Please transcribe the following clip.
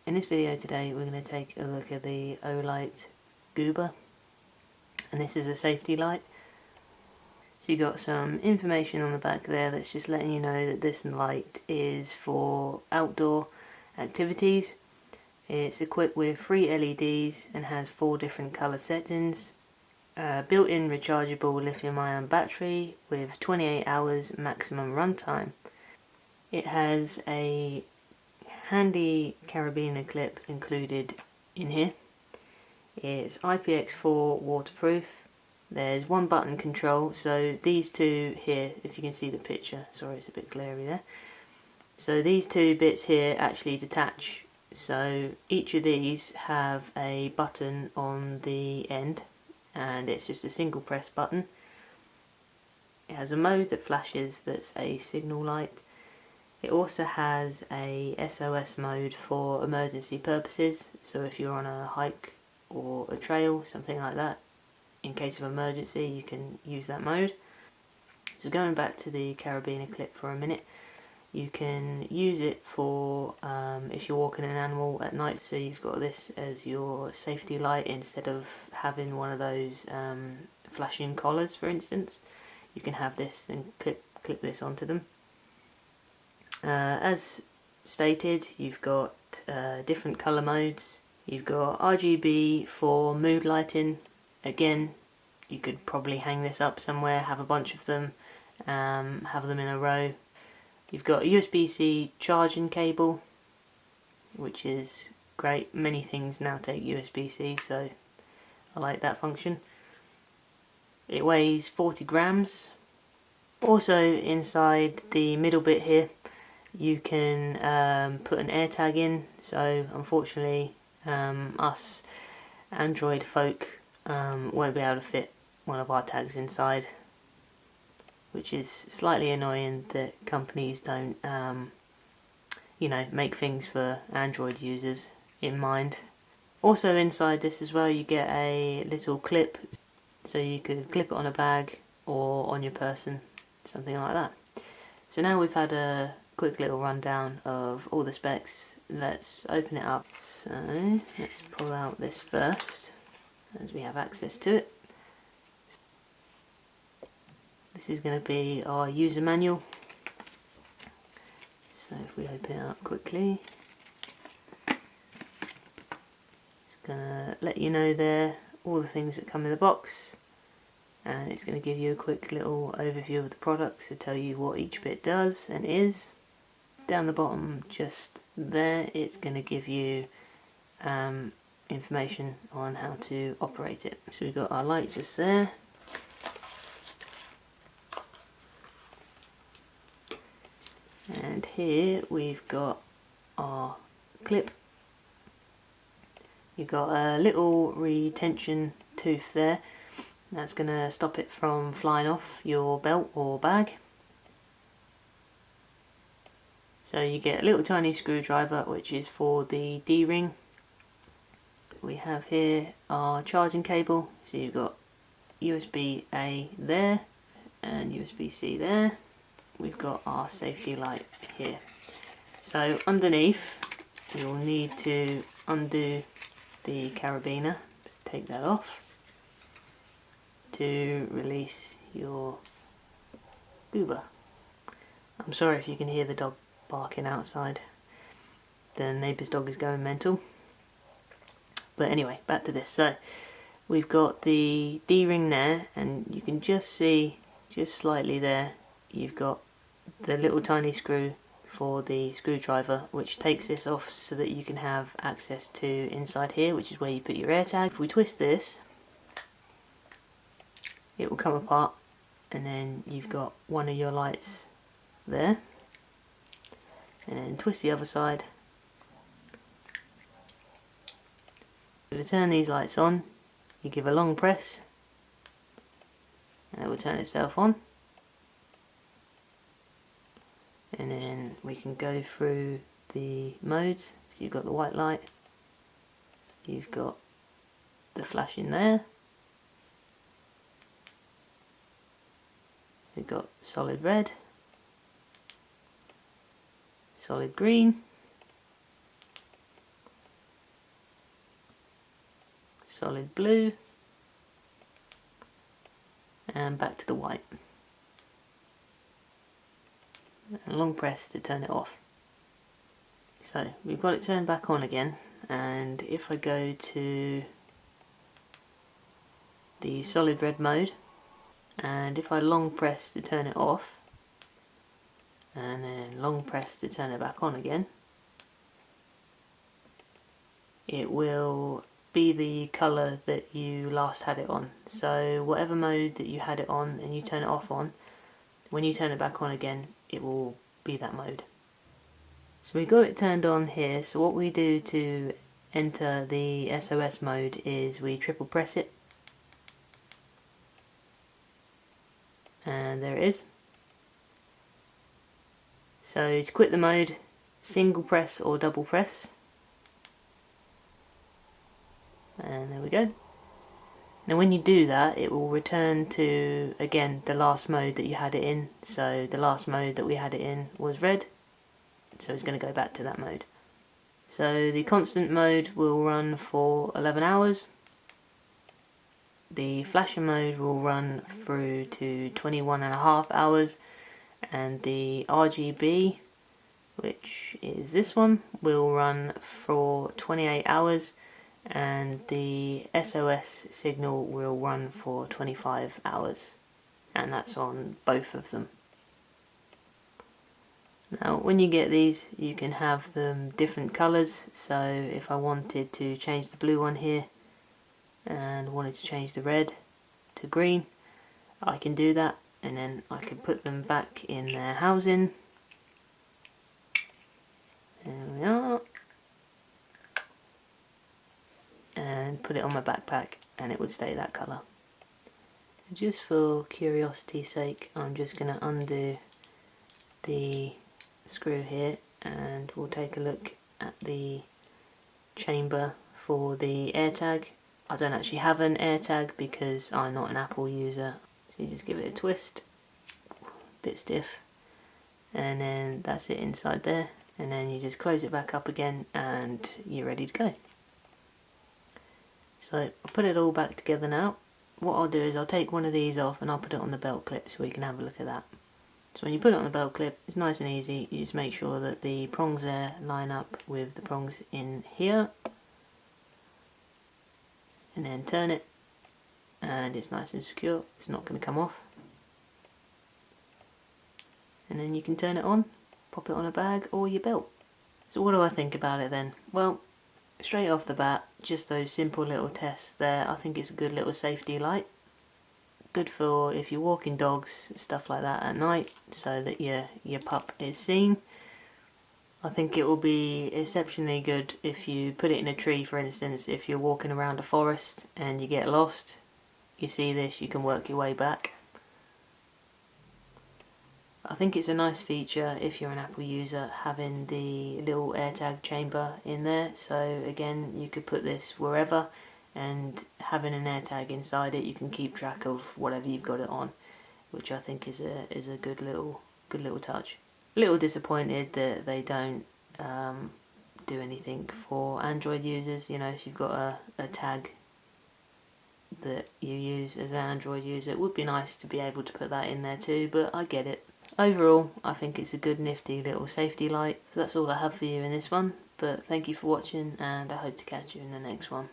In this video today we're going to take a look at the Olight Gober, and this is a safety light. So you got some information on the back there that's just letting you know that this light is for outdoor activities. It's equipped with 3 LEDs and has 4 different colour settings. Built-in rechargeable lithium-ion battery with 28 hours maximum runtime. It has a handy carabiner clip included in here. It's IPX4 waterproof. There's one button control, so these two here, if you can see the picture, sorry it's a bit glary there. So these two bits here actually detach, so each of these have a button on the end and it's just a single press button. It has a mode that flashes that's a signal light. It also has a SOS mode for emergency purposes, so if you're on a hike or a trail, something like that, in case of emergency you can use that mode. So going back to the carabiner clip for a minute, you can use it for if you're walking an animal at night, so you've got this as your safety light instead of having one of those flashing collars, for instance. You can have this and clip this onto them. As stated, you've got different colour modes. You've got RGB for mood lighting. Again, you could probably hang this up somewhere, have a bunch of them, have them in a row. You've got a USB-C charging cable, which is great. Many things now take USB-C, so I like that function. It weighs 40 grams. Also inside the middle bit here, you can put an AirTag in, so unfortunately us Android folk won't be able to fit one of our tags inside, which is slightly annoying that companies don't make things for Android users in mind. Also inside this as well you get a little clip, so you could clip it on a bag or on your person, something like that. So now we've had a quick little rundown of all the specs, let's open it up. So let's pull out this first, as we have access to it. This is going to be our user manual. So if we open it up quickly, it's going to let you know there all the things that come in the box, and it's going to give you a quick little overview of the products to tell you what each bit does and is. Down the bottom just there, it's going to give you information on how to operate it. So we've got our light just there. And here we've got our clip. You've got a little retention tooth there. That's going to stop it from flying off your belt or bag. So you get a little tiny screwdriver, which is for the D-ring. We have here our charging cable, so you've got USB-A there and USB-C there. We've got our safety light here. So underneath you'll need to undo the carabiner, let's take that off, to release your Gober. I'm sorry if you can hear the dog barking outside, the neighbour's dog is going mental. But anyway, back to this. So we've got the D-ring there, and you can just see, just slightly there, you've got the little tiny screw for the screwdriver, which takes this off so that you can have access to inside here, which is where you put your AirTag. If we twist this, it will come apart, and then you've got one of your lights there. And then twist the other side. To turn these lights on, you give a long press and it will turn itself on. And then we can go through the modes. So you've got the white light, you've got the flash in there, we've got solid red, solid green, solid blue, and back to the white. And long press to turn it off. So we've got it turned back on again, and if I go to the solid red mode, and if I long press to turn it off, and then long press to turn it back on again, it will be the colour that you last had it on. So whatever mode that you had it on and you turn it off on, when you turn it back on again, it will be that mode. So we got it turned on here, so what we do to enter the SOS mode is we triple press it, and there it is. So to quit the mode, single press or double press, and there we go. Now when you do that, it will return to, again, the last mode that you had it in. So the last mode that we had it in was red, so it's going to go back to that mode. So the constant mode will run for 11 hours. The flasher mode will run through to 21.5 hours, and the RGB, which is this one, will run for 28 hours, and the SOS signal will run for 25 hours, and that's on both of them. Now when you get these, you can have them different colours. So if I wanted to change the blue one here and wanted to change the red to green, I can do that, and then I can put them back in their housing. There we are. And put it on my backpack, and it would stay that colour. Just for curiosity's sake, I'm just going to undo the screw here, and we'll take a look at the chamber for the AirTag. I don't actually have an AirTag because I'm not an Apple user, so you just give it a twist, a bit stiff, and then that's it inside there, and then you just close it back up again and you're ready to go. So I'll put it all back together now. What I'll do is I'll take one of these off and I'll put it on the belt clip so we can have a look at that. So when you put it on the belt clip, it's nice and easy. You just make sure that the prongs there line up with the prongs in here, and then turn it, and it's nice and secure. It's not going to come off. And then you can turn it on, pop it on a bag or your belt. So what do I think about it then? Well, straight off the bat, just those simple little tests there, I think it's a good little safety light. Good for if you're walking dogs, stuff like that at night, so that your pup is seen. I think it will be exceptionally good if you put it in a tree, for instance. If you're walking around a forest and you get lost, you see this, you can work your way back. I think it's a nice feature if you're an Apple user, having the little AirTag chamber in there. So again, you could put this wherever, and having an AirTag inside it, you can keep track of whatever you've got it on, which I think is a good little touch. A little disappointed that they don't do anything for Android users. You know, if you've got a tag that you use as an Android user, it would be nice to be able to put that in there too, but I get it. Overall, I think it's a good nifty little safety light. So that's all I have for you in this one, but thank you for watching, and I hope to catch you in the next one.